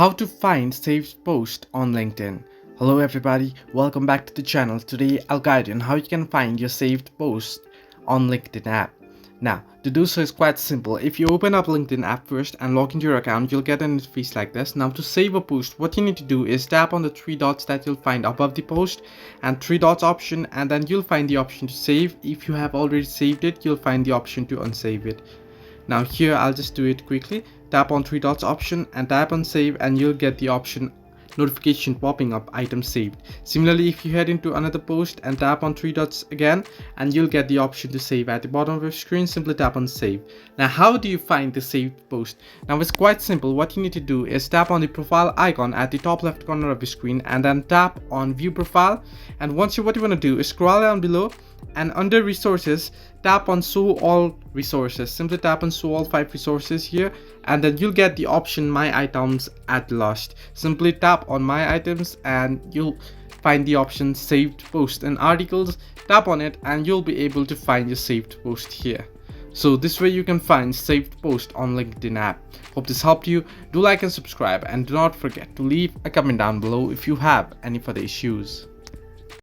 How to find saved post on LinkedIn. Hello everybody, welcome back to the channel. Today I'll guide you on how you can find your saved post on LinkedIn app. Now, to do so is quite simple. If you open up LinkedIn app first and log into your account, you'll get an interface like this. Now to save a post, what you need to do is tap on the three dots that you'll find above the post and three dots option, and then you'll find the option to save. If you have already saved it, you'll find the option to unsave it. Now here I'll just do it quickly. Tap on three dots option and tap on save, and you'll get the option notification popping up item saved. Similarly, if you head into another post and tap on three dots again, and you'll get the option to save at the bottom of your screen. Simply tap on save. Now how do you find the saved post? Now it's quite simple. What you need to do is tap on the profile icon at the top left corner of your screen and then tap on view profile, and what you want to do is scroll down below and under resources tap on show all resources. Simply tap on show all 5 resources here, and then you'll get the option my items at last. Simply tap on my items and you'll find the option saved post and articles. Tap on it and you'll be able to find your saved post here. So this way you can find saved post on LinkedIn app. Hope this helped you. Do like and subscribe, and do not forget to leave a comment down below if you have any further issues.